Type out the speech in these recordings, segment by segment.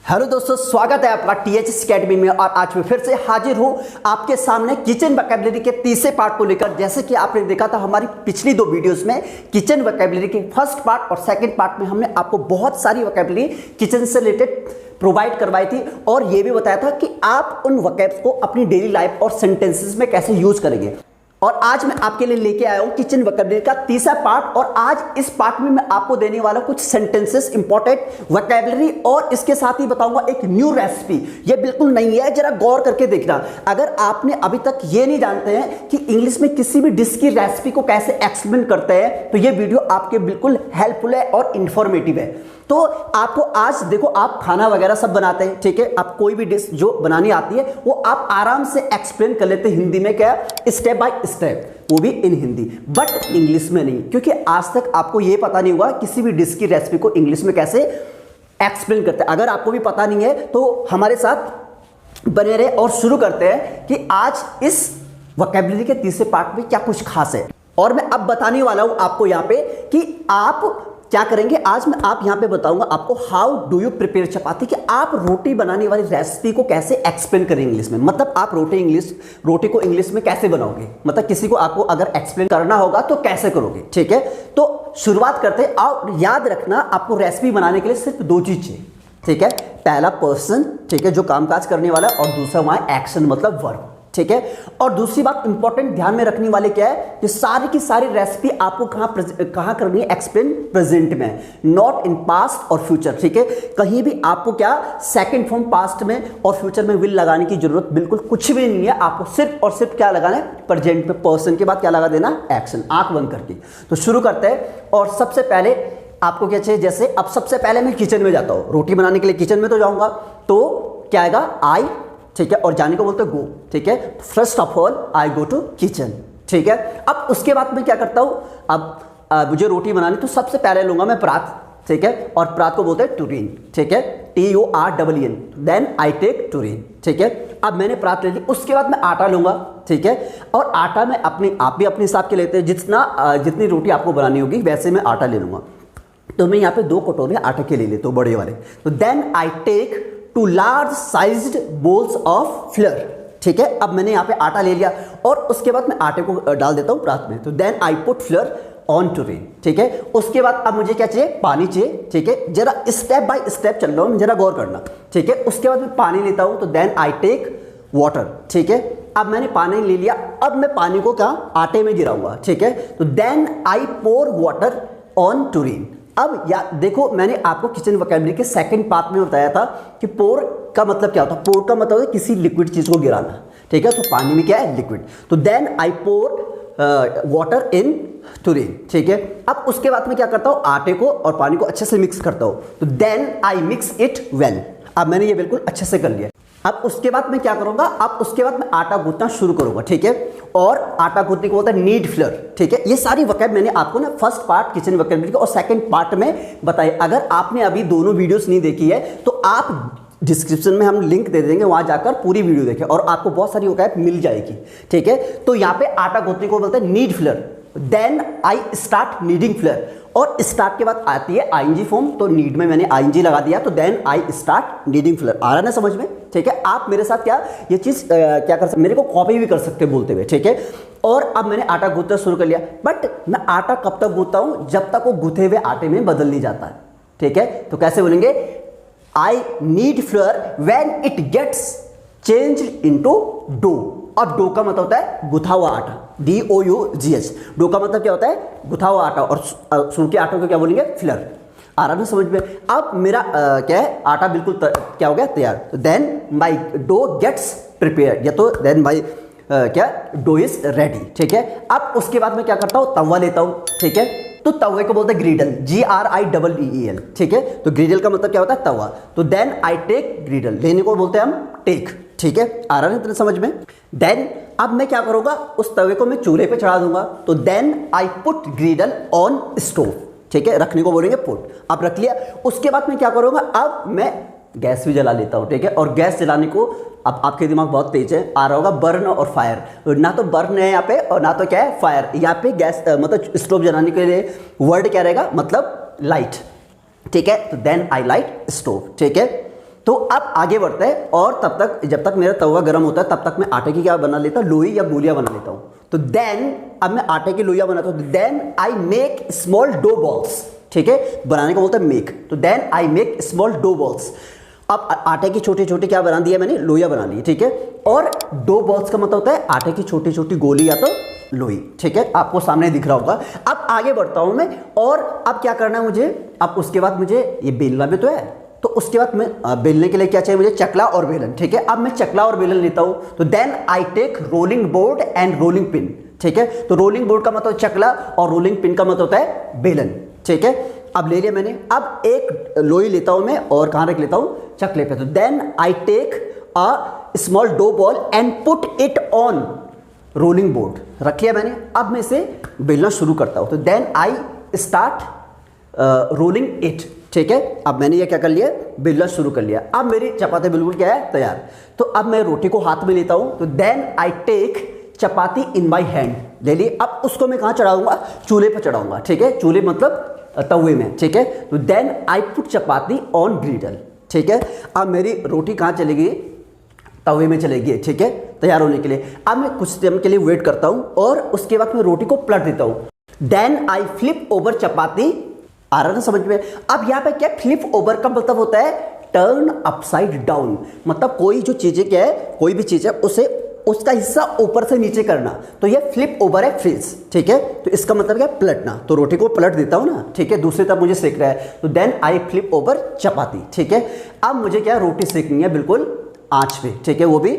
Hello दोस्तों, स्वागत है आपका टीएचएस अकेडमी में। और आज मैं फिर से हाजिर हूं आपके सामने किचन वोकैबुलरी के तीसरे पार्ट को लेकर। जैसे कि आपने देखा था हमारी पिछली दो वीडियोस में किचन वोकैबुलरी के फर्स्ट पार्ट और सेकंड पार्ट में हमने आपको बहुत सारी वोकैबुलरी किचन से रिलेटेड प्रोवाइड करवाई थी और ये भी बताया था कि आप उन वोकैब्स को अपनी डेली लाइफ और सेंटेंसेस में कैसे यूज करेंगे। और आज मैं आपके लिए लेके आया हूं किचन वोकैबुलरी का तीसरा पार्ट। और आज इस पार्ट में मैं आपको देने वाला कुछ सेंटेंसेस, इंपॉर्टेंट वोकैबुलरी और इसके साथ ही बताऊंगा एक न्यू रेसिपी। ये बिल्कुल नहीं है, जरा गौर करके देखना। अगर आपने अभी तक ये नहीं जानते हैं कि इंग्लिश में किसी भी डिश की रेसिपी को कैसे एक्सप्लेन करते हैं तो ये वीडियो आपके बिल्कुल हेल्पफुल है और इंफॉर्मेटिव है। तो आपको आज देखो, आप खाना वगैरह सब बनाते हैं, ठीक है। आप कोई भी डिश जो बनानी आती है वो आप आराम से एक्सप्लेन कर लेते हैं हिंदी में, क्या स्टेप बाय स्टेप, वो भी इन हिंदी, बट इंग्लिश में नहीं। क्योंकि आज तक आपको ये पता नहीं हुआ किसी भी डिश की रेसिपी को इंग्लिश में कैसे एक्सप्लेन करते हैं। अगर आपको भी पता नहीं है तो हमारे साथ बने रहे और शुरू करते हैं कि आज इस वोकैबुलरी के तीसरे पार्ट में क्या कुछ खास है। और मैं अब बताने वाला हूं आपको यहां पे कि आप क्या करेंगे। आज मैं आप यहां पे बताऊंगा आपको हाउ डू यू प्रिपेयर चपाती, कि आप रोटी बनाने वाली रेसिपी को कैसे एक्सप्लेन करेंगे इंग्लिश में। मतलब आप रोटी को इंग्लिश में कैसे बनाओगे, मतलब किसी को आपको अगर एक्सप्लेन करना होगा तो कैसे करोगे, ठीक है। तो शुरुआत करते हैं। और याद रखना, आपको रेसिपी बनाने के लिए सिर्फ दो चीज चाहिए, ठीक है। पहला पर्सन, ठीक है, जो कामकाज करने वाला है, और दूसरा वहां एक्शन मतलब वर्ब, ठीक है। और दूसरी बात इंपॉर्टेंट ध्यान में रखने वाले क्या है कि सारी की सारी रेसिपी आपको कहां करनी है, एक्सप्लेन प्रेजेंट में, नॉट इन पास्ट और फ्यूचर, ठीक है। कहीं भी आपको क्या सेकंड फॉर्म पास्ट में और फ्यूचर में विल लगाने की जरूरत बिल्कुल कुछ भी नहीं है। आपको सिर्फ और सिर्फ क्या लगाना है, प्रेजेंट में पर्सन के बाद क्या लगा देना, एक्शन, आंख बंद करके। तो शुरू करते हैं। और सबसे पहले आपको क्या चाहिए, जैसे अब सबसे पहले मैं किचन में जाता हूं, रोटी बनाने के लिए किचन में तो जाऊंगा, तो क्या आएगा, आई, ठीक है, और जाने को बोलते गो, ठीक है। First of all I go to kitchen, ठीक है। अब उसके बाद मैं क्या करता हूं, अब मुझे रोटी बनानी तो सबसे पहले लूंगा मैं परात, ठीक है, और परात को बोलते हैं टुरीन, ठीक है, TUREEN, देन आई टेक टुरीन, ठीक है। अब मैंने परात ले ली, उसके बाद मैं आटा लूंगा, ठीक है। और आटा मैं आप भी अपने हिसाब के लेते हैं, जितनी रोटी आपको बनानी होगी वैसे मैं आटा ले लूंगा। तो मैं यहाँ पे 2 कटोरे आटे के ले लेता हूँ, बड़े वाले। तो then I take 2 large sized bowls of flour, ठीक है। अब मैंने यहाँ पे आटा ले लिया और उसके बाद मैं आटे को डाल देता हूँ परात में। तो then I put flour on to rain, ठीक है। उसके बाद अब मुझे क्या चाहिए, पानी चाहिए, ठीक है। जरा स्टेप बाय स्टेप चल रहा हूँ, जरा गौर करना, ठीक है। उसके बाद मैं पानी लेता हूँ, तो देन आई टेक वाटर, ठीक है। अब मैंने पानी ले लिया, अब मैं पानी को क्या, आटे में गिराऊंगा, ठीक है। तो then I pour water on to rain. अब या देखो, मैंने आपको किचन वोकैबुलरी के सेकंड पार्ट में बताया था कि पोर का मतलब क्या होता है। पोर का मतलब है किसी लिक्विड चीज को गिराना, ठीक है। तो पानी में क्या है, लिक्विड। तो then I pour water in टुरीन, ठीक है। अब उसके बाद में क्या करता हूं, आटे को और पानी को अच्छे से मिक्स करता हूं। तो then I mix it well. अब मैंने ये बिल्कुल अच्छे से कर लिया। अब उसके बाद मैं क्या करूंगा, अब उसके बाद मैं आटा गूंथना शुरू करूंगा, ठीक है। और आटा गूंथने को होता है नीड फ्लोर, ठीक है। ये सारी वोकैब मैंने आपको ना फर्स्ट पार्ट किचन वोकैबुलरी और सेकंड पार्ट में बताई। अगर आपने अभी दोनों वीडियोस नहीं देखी है तो आप डिस्क्रिप्शन में हम लिंक दे देंगे, वहां जाकर पूरी वीडियो देखें और आपको बहुत सारी वोकैब मिल जाएगी, ठीक है। तो यहाँ पे आटा गूंथने को बोलते हैं knead flour. Then I start kneading flour, और स्टार्ट के बाद आती है आईएनजी फॉर्म, तो नीड में मैंने आईएनजी लगा दिया। तो then I start kneading flour. आ रहा है ना समझ में, ठीक है। आप मेरे साथ क्या ये चीज क्या कर सकते, मेरे को कॉपी भी कर सकते बोलते हुए, ठीक है। और अब मैंने आटा गूंथना शुरू कर लिया, बट मैं आटा कब तक गूंथता हूं, जब तक वो गूंथे हुए आटे में बदल नहीं जाता है, ठीक है। तो कैसे बोलेंगे, I knead flour when it gets change into dough. अब डो का मतलब होता है गुथा हुआ आटा, DOUGH। डो का मतलब क्या होता है, गुथा हुआ आटा, और सूखे आटे को क्या बोलेंगे, फ्लोर। आ रहा ना समझ में। अब मेरा क्या है, आटा बिल्कुल क्या हो गया, तैयार। तो देन माई डो गेट्स प्रिपेयर्ड, या तो देन माई क्या, डो इज रेडी, ठीक है। अब उसके बाद मैं क्या करता हूँ, तवा लेता हूँ, ठीक है। तो तवे को बोलते हैं ग्रीडल, GRIDDEL, ठीक है। तो ग्रीडल का मतलब क्या होता है, तवा। तो देन आई टेक ग्रीडल, लेने को बोलते हैं हम टेक, ठीक है। आ रहा है इतना समझ में। देन अब मैं क्या करूंगा, उस तवे को मैं चूल्हे पे चढ़ा दूंगा। तो then I put griddle on stove, ठीक है। रखने को बोलेंगे पुट। अब रख लिया, उसके बाद मैं क्या करूंगा, अब मैं गैस भी जला लेता हूं, ठीक है। और गैस जलाने को, अब आपके दिमाग बहुत तेज है, आ रहा होगा बर्न और फायर। ना तो बर्न है यहाँ पे और ना तो क्या है, फायर। यहाँ पे गैस मतलब स्टोव जलाने के लिए वर्ड क्या रहेगा, मतलब लाइट, ठीक है। तो देन आई लाइट स्टोव, ठीक है। तो अब आगे बढ़ते हैं और तब तक जब तक मेरा तवा गर्म होता है तब तक मैं आटे की क्या बना लेता हूँ, लोई या गोलियां बना लेता हूँ। तो देन अब मैं आटे की लोइयां बनाता हूँ। Then I make small dough balls, ठीक है, बनाने का बोलता है मेक। तो then I make small dough balls. अब आटे की छोटी छोटी क्या बना दिया मैंने, लोइयां बना ली, ठीक है। और डो बॉल्स का मतलब होता है आटे की छोटी छोटी गोली या तो लोई, ठीक है, आपको सामने दिख रहा होगा। अब आगे बढ़ता हूं मैं और अब क्या करना है मुझे, अब उसके बाद मुझे ये बेलना भी तो है, तो उसके बाद मैं बेलने के लिए क्या चाहिए मुझे, चकला और बेलन, ठीक है। अब मैं चकला और बेलन लेता हूं। तो then I take rolling board and rolling pin, ठीक है। तो रोलिंग बोर्ड का मतलब चकला और रोलिंग पिन का मतलब होता है बेलन, ठीक है। अब ले लिया मैंने। अब एक लोई लेता हूं मैं और कहां रख लेता हूं, चकले पे। तो then I take a small dough ball and put it on rolling board, रख लिया मैंने। अब मैं इसे बेलना शुरू करता हूं। तो then I start rolling it, ठीक है। अब मैंने ये क्या कर लिया, बेलना शुरू कर लिया। अब मेरी चपाती बिल्कुल क्या है, तैयार। तो अब मैं रोटी को हाथ में लेता हूं। तो then I take chapati in my hand, ले ली। अब उसको मैं कहां चढ़ाऊंगा, चूल्हे पर चढ़ाऊंगा, ठीक है। चूल्हे मतलब तवे में, ठीक है। तो then I put chapati on griddle, ठीक है। अब मेरी रोटी कहां चलेगी, तवे में चलेगी, ठीक है, तैयार होने के लिए। अब मैं कुछ टाइम के लिए वेट करता हूं और उसके बाद मैं रोटी को पलट देता हूं। देन आई फ्लिप ओवर चपाती, आ रहा ना समझ में। अब यहां पे क्या, फ्लिप ओवर का मतलब होता है टर्न अपसाइड डाउन, मतलब कोई जो चीजें क्या है, कोई भी चीज है उसे उसका हिस्सा ऊपर से नीचे करना। तो ये फ्लिप ओवर है, फ्रीज, ठीक है। तो इसका मतलब क्या, पलटना। तो रोटी को पलट देता हूं ना, ठीक है, दूसरी तरफ मुझे सेक रहा है। तो देन आई फ्लिप ओवर चपाती, ठीक है। अब मुझे क्या, रोटी सेकनी है बिल्कुल आंच पे, ठीक है, वो भी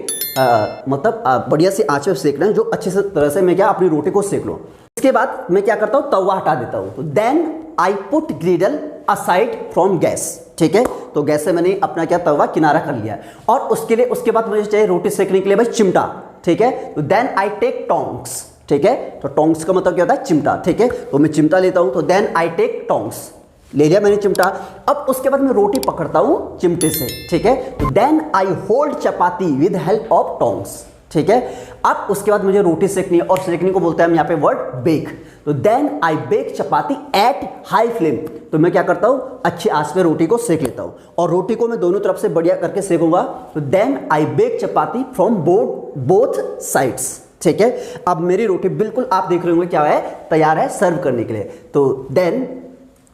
मतलब बढ़िया सी आंच पे सेकना है, जो अच्छे से तरह से मैं क्या अपनी रोटी को सेक लूं। इसके बाद मैं क्या करता हूं, तवा हटा देता हूं। तो then I put griddle aside from gas, ठीक है। तो गैस से मैंने अपना क्या, तवा किनारा कर लिया। और उसके लिए उसके बाद मुझे चाहिए रोटी सेकने के लिए भाई चिमटा, ठीक है। तो देन आई टेक टोंग्स, ठीक है। तो टोंग्स का मतलब क्या होता है, चिमटा, ठीक है। तो मैं चिमटा लेता हूं। तो देन आई टेक टोंग्स, ले लिया मैंने चिमटा। अब उसके बाद मैं रोटी पकड़ता हूं चिमटे से, ठीक है। तो then I hold chapati with help of tongs, ठीक है। अब उसके बाद मुझे रोटी सेकनी है और सेकने को बोलते हैं हम यहाँ पे वर्ड बेक। तो then I bake chapati at high flame. तो मैं क्या करता हूं, अच्छी आंच पे रोटी को सेक लेता हूं और रोटी को मैं दोनों तरफ से बढ़िया करके सेकूंगा। तो then I bake chapati from both sides, ठीक है। अब मेरी रोटी बिल्कुल आप देख रहे होंगे क्या है, तैयार है सर्व करने के लिए। तो then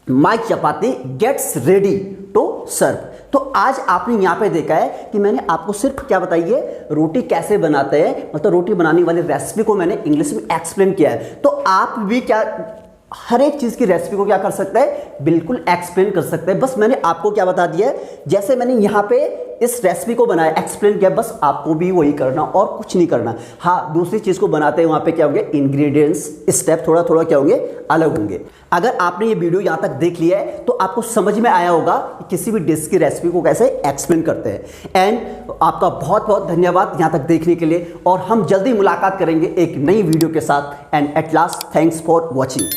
my chapati gets ready to serve. तो आज आपने यहां पे देखा है कि मैंने आपको सिर्फ क्या बताइए, रोटी कैसे बनाते हैं, मतलब रोटी बनाने वाली रेसिपी को मैंने इंग्लिश में एक्सप्लेन किया है। तो आप भी क्या हर एक चीज की रेसिपी को क्या कर सकते हैं, बिल्कुल एक्सप्लेन कर सकते हैं। बस मैंने आपको क्या बता दिया है, जैसे मैंने यहां पे इस रेसिपी को बनाया, एक्सप्लेन किया, बस आपको भी वही करना और कुछ नहीं करना। हाँ, दूसरी चीज को बनाते हैं वहां पे क्या होंगे, इंग्रेडिएंट्स स्टेप थोड़ा थोड़ा क्या होंगे, अलग होंगे। अगर आपने ये वीडियो यहां तक देख लिया है तो आपको समझ में आया होगा कि किसी भी डिश की रेसिपी को कैसे एक्सप्लेन करते हैं। एंड आपका बहुत बहुत धन्यवाद यहां तक देखने के लिए, और हम जल्दी मुलाकात करेंगे एक नई वीडियो के साथ। And at last, thanks for watching.